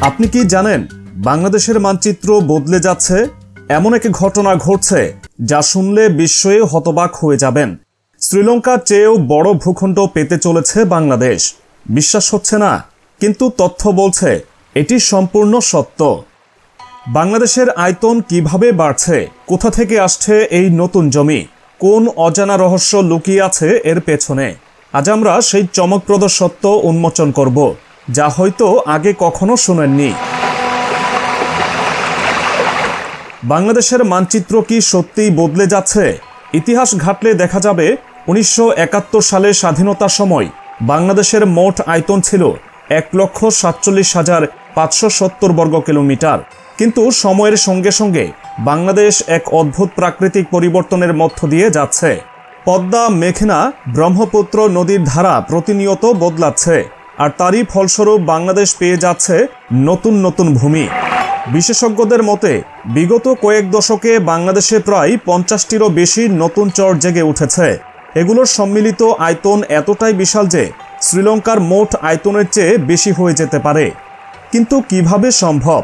আপনি কি জানেন বাংলাদেশের মানচিত্র বদলে যাচ্ছে? এমন এক ঘটনা ঘটছে যা শুনলে বিস্ময়ে হতবাক হয়ে যাবেন। শ্রীলঙ্কার চেয়েও বড় ভূখণ্ড পেতে চলেছে বাংলাদেশ। বিশ্বাস হচ্ছে না, কিন্তু তথ্য বলছে এটি সম্পূর্ণ সত্য। বাংলাদেশের আয়তন কিভাবে বাড়ছে, কোথা থেকে আসছে এই নতুন জমি, কোন অজানা রহস্য লুকিয়ে আছে এর পেছনে? আজ আমরা সেই চমকপ্রদ সত্য উন্মোচন করব, যা হয়তো আগে কখনো শুনেননি। বাংলাদেশের মানচিত্র কি সত্যিই বদলে যাচ্ছে? ইতিহাস ঘাটলে দেখা যাবে 1971 সালে স্বাধীনতার সময় বাংলাদেশের মোট আয়তন ছিল 1,47,570 বর্গ কিলোমিটার। কিন্তু সময়ের সঙ্গে সঙ্গে বাংলাদেশ এক অদ্ভুত প্রাকৃতিক পরিবর্তনের মধ্য দিয়ে যাচ্ছে। পদ্মা, মেঘনা, ব্রহ্মপুত্র নদীর ধারা প্রতিনিয়ত বদলাচ্ছে, আর তারই ফলস্বরূপ বাংলাদেশ পেয়ে যাচ্ছে নতুন নতুন ভূমি। বিশেষজ্ঞদের মতে বিগত কয়েক দশকে বাংলাদেশে প্রায় 50টিরও বেশি নতুন চর জেগে উঠেছে। এগুলোর সম্মিলিত আয়তন এতটাই বিশাল যে শ্রীলঙ্কার মোট আয়তনের চেয়ে বেশি হয়ে যেতে পারে। কিন্তু কিভাবে সম্ভব?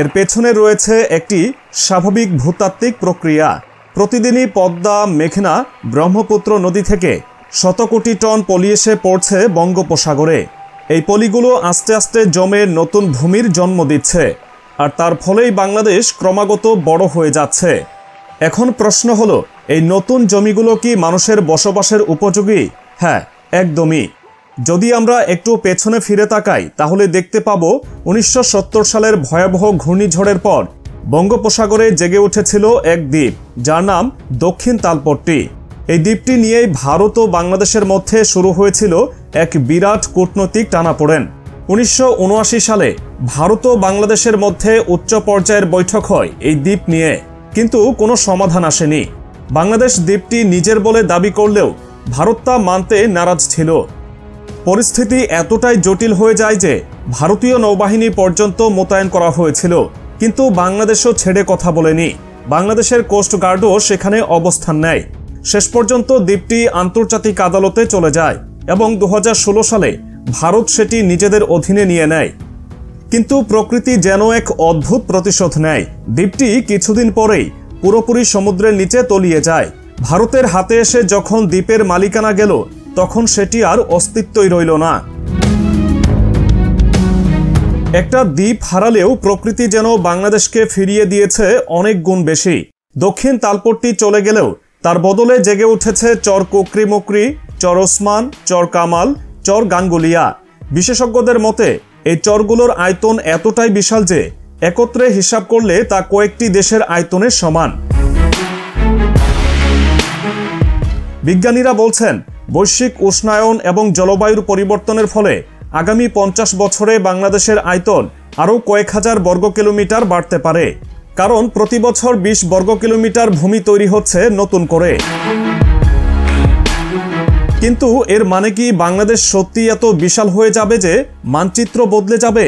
এর পেছনে রয়েছে একটি স্বাভাবিক ভূতাত্ত্বিক প্রক্রিয়া। প্রতিদিনই পদ্মা, মেঘনা, ব্রহ্মপুত্র নদী থেকে শত কোটি টন পলি এসে পড়ছে বঙ্গোপসাগরে। এই পলিগুলো আস্তে আস্তে জমে নতুন ভূমির জন্ম দিচ্ছে, আর তার ফলেই বাংলাদেশ ক্রমাগত বড় হয়ে যাচ্ছে। এখন প্রশ্ন হলো, এই নতুন জমিগুলো কি মানুষের বসবাসের উপযোগী? হ্যাঁ, একদমই। যদি আমরা একটু পেছনে ফিরে তাকাই তাহলে দেখতে পাবো 1970 সালের ভয়াবহ ঘূর্ণিঝড়ের পর বঙ্গোপসাগরে জেগে উঠেছিল এক দ্বীপ, যার নাম দক্ষিণ তালপট্টি। এই দ্বীপটি নিয়েই ভারত ও বাংলাদেশের মধ্যে শুরু হয়েছিল এক বিরাট কূটনৈতিক টানাপোড়েন। 1979 সালে ভারত ও বাংলাদেশের মধ্যে উচ্চ পর্যায়ের বৈঠক হয় এই দ্বীপ নিয়ে, কিন্তু কোনো সমাধান আসেনি। বাংলাদেশ দ্বীপটি নিজের বলে দাবি করলেও ভারত তা মানতে নারাজ ছিল। পরিস্থিতি এতটাই জটিল হয়ে যায় যে ভারতীয় নৌবাহিনী পর্যন্ত মোতায়েন করা হয়েছিল, কিন্তু বাংলাদেশও ছেড়ে কথা বলেনি। বাংলাদেশের কোস্ট গার্ডও সেখানে অবস্থান নেয়। শেষ পর্যন্ত দ্বীপটি আন্তর্জাতিক আদালতে চলে যায় এবং 2016 সালে ভারত সেটি নিজেদের অধীনে নিয়ে নেয়। কিন্তু প্রকৃতি যেন এক অদ্ভুত প্রতিশোধ নেয়। দ্বীপটি কিছুদিন পরেই পুরোপুরি সমুদ্রের নিচে তলিয়ে যায়। ভারতের হাতে এসে যখন দ্বীপের মালিকানা গেল, তখন সেটি আর অস্তিত্বই রইল না। একটা দ্বীপ হারালেও প্রকৃতি যেন বাংলাদেশকে ফিরিয়ে দিয়েছে অনেক গুণ বেশি। দক্ষিণ তালপট্টি চলে গেলেও তার বদলে জেগে উঠেছে চর কুকরিমুকরি, চর ওসমান, চর কামাল, চর গাঙ্গুলিয়া। বিশেষজ্ঞদের মতে এই চরগুলোর আয়তন এতটাই বিশাল যে একত্রে হিসাব করলে তা কয়েকটি দেশের আয়তনের সমান। বিজ্ঞানীরা বলছেন, বৈশ্বিক উষ্ণায়ন এবং জলবায়ুর পরিবর্তনের ফলে আগামী 50 বছরে বাংলাদেশের আয়তন আরও কয়েক হাজার বর্গ কিলোমিটার বাড়তে পারে, কারণ প্রতি বছর 20 বর্গ কিলোমিটার ভূমি তৈরি হচ্ছে নতুন করে। কিন্তু এর মানে কি বাংলাদেশ সত্যি এত বিশাল হয়ে যাবে যে মানচিত্র বদলে যাবে?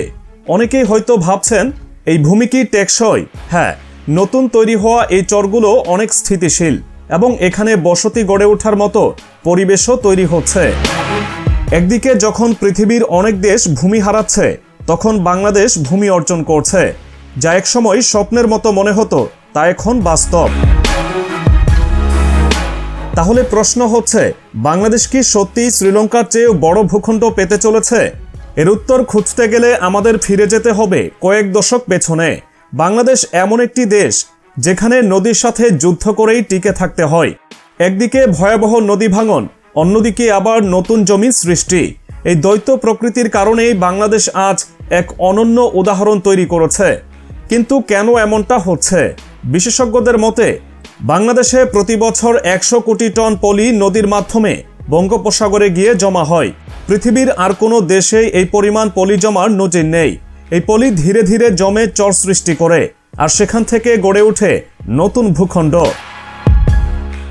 অনেকেই হয়তো ভাবছেন, এই ভূমি কি টেকসই? হ্যাঁ, নতুন তৈরি হওয়া এই চরগুলো অনেক স্থিতিশীল এবং এখানে বসতি গড়ে ওঠার মতো পরিবেশও তৈরি হচ্ছে। একদিকে যখন পৃথিবীর অনেক দেশ ভূমি হারাচ্ছে, তখন বাংলাদেশ ভূমি অর্জন করছে। যা একসময় স্বপ্নের মতো মনে হতো, তা এখন বাস্তব। তাহলে প্রশ্ন হচ্ছে, বাংলাদেশ কি সত্যিই শ্রীলঙ্কার চেয়েও বড় ভূখণ্ড পেতে চলেছে? এর উত্তর খুঁজতে গেলে আমাদের ফিরে যেতে হবে কয়েক দশক পেছনে। বাংলাদেশ এমন একটি দেশ যেখানে নদীর সাথে যুদ্ধ করেই টিকে থাকতে হয়। একদিকে ভয়াবহ নদী ভাঙন, অন্যদিকে আবার নতুন জমির সৃষ্টি। এই দ্বৈত প্রকৃতির কারণেই বাংলাদেশ আজ এক অনন্য উদাহরণ তৈরি করেছে। কিন্তু কেন এমনটা হচ্ছে? বিশেষজ্ঞদের মতে বাংলাদেশে প্রতি বছর 100 কোটি টন পলি নদীর মাধ্যমে বঙ্গোপসাগরে গিয়ে জমা হয়। পৃথিবীর আর কোনো দেশে এই পরিমাণ পলি জমার নজির নেই। এই পলি ধীরে ধীরে জমে চর সৃষ্টি করে, আর সেখান থেকে গড়ে ওঠে নতুন ভূখণ্ড।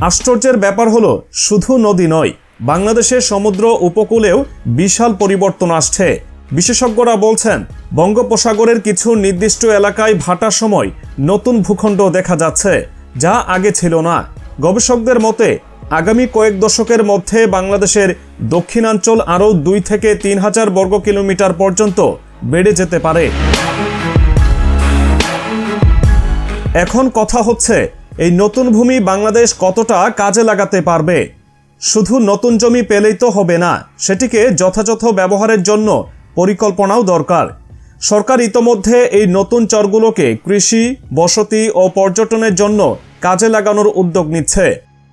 আশ্চর্যের ব্যাপার হলো, শুধু নদী নয়, বাংলাদেশের সমুদ্র উপকূলেও বিশাল পরিবর্তন আসছে। বিশেষজ্ঞরা বলছেন, বঙ্গোপসাগরের কিছু নির্দিষ্ট এলাকায় ভাটার সময় নতুন ভূখণ্ড দেখা যাচ্ছে, যা আগে ছিল না। গবেষকদের মতে আগামী কয়েক দশকের মধ্যে বাংলাদেশের দক্ষিণাঞ্চল আরও 2 থেকে 3 হাজার বর্গ কিলোমিটার পর্যন্ত বেড়ে যেতে পারে। এখন কথা হচ্ছে, এই নতুন ভূমি বাংলাদেশ কতটা কাজে লাগাতে পারবে। শুধু নতুন জমি পেলেই তো হবে না, সেটিকে যথাযথ ব্যবহারের জন্য পরিকল্পনাও দরকার। সরকার ইতোমধ্যে এই নতুন চরগুলোকে কৃষি, বসতি ও পর্যটনের জন্য কাজে লাগানোর উদ্যোগ নিচ্ছে।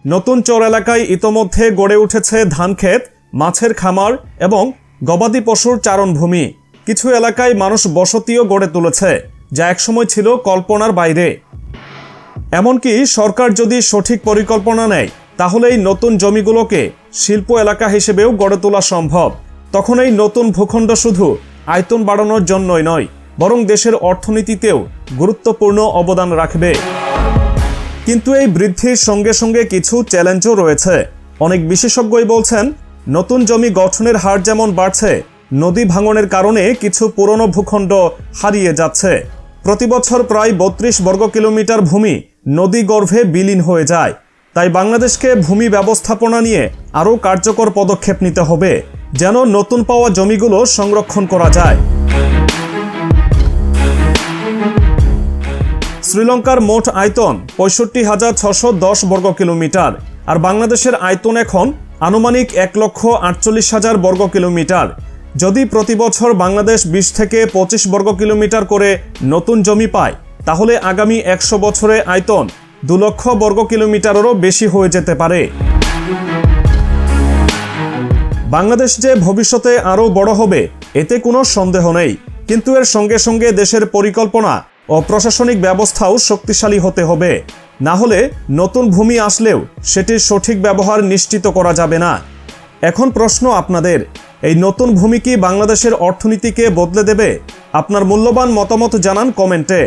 নতুন চর এলাকায় ইতোমধ্যে গড়ে উঠেছে ধানক্ষেত, মাছের খামার এবং গবাদি পশুর চারণভূমি। কিছু এলাকায় মানুষ বসতিও গড়ে তুলেছে, যা একসময় ছিল কল্পনার বাইরে। এমনকি সরকার যদি সঠিক পরিকল্পনা নেয়, তাহলে এই নতুন জমিগুলোকে শিল্প এলাকা হিসেবেও গড়ে তোলা সম্ভব। তখন এই নতুন ভূখণ্ড শুধু আয়তন বাড়ানোর জন্যই নয়, বরং দেশের অর্থনীতিতেও গুরুত্বপূর্ণ অবদান রাখবে। কিন্তু এই বৃদ্ধির সঙ্গে সঙ্গে কিছু চ্যালেঞ্জও রয়েছে। অনেক বিশেষজ্ঞই বলছেন, নতুন জমি গঠনের হার যেমন বাড়ছে, নদী ভাঙনের কারণে কিছু পুরনো ভূখণ্ড হারিয়ে যাচ্ছে। প্রতিবছর প্রায় 32 বর্গ কিলোমিটার ভূমি নদী গর্ভে বিলীন হয়ে যায়। তাই বাংলাদেশকে ভূমি ব্যবস্থাপনা নিয়ে আরও কার্যকর পদক্ষেপ নিতে হবে, যেন নতুন পাওয়া জমিগুলো সংরক্ষণ করা যায়। শ্রীলঙ্কার মোট আয়তন 65,610 বর্গ কিলোমিটার, আর বাংলাদেশের আয়তন এখন আনুমানিক 1,48,000 বর্গ কিলোমিটার। যদি প্রতি বছর বাংলাদেশ 20 থেকে 25 বর্গ কিলোমিটার করে নতুন জমি পায়, তাহলে আগামী 100 বছরে আয়তন 2 লক্ষ বর্গ কিলোমিটারেরও বেশি হয়ে যেতে পারে। বাংলাদেশ যে ভবিষ্যতে আরও বড় হবে, এতে কোনো সন্দেহ নেই। কিন্তু এর সঙ্গে সঙ্গে দেশের পরিকল্পনা ও প্রশাসনিক ব্যবস্থাও শক্তিশালী হতে হবে। না হলে নতুন ভূমি আসলেও সেটির সঠিক ব্যবহার নিশ্চিত করা যাবে না। এখন প্রশ্ন আপনাদের, এই নতুন ভূমি কি বাংলাদেশের অর্থনীতিকে বদলে দেবে? আপনার মূল্যবান মতামত জানান কমেন্টে।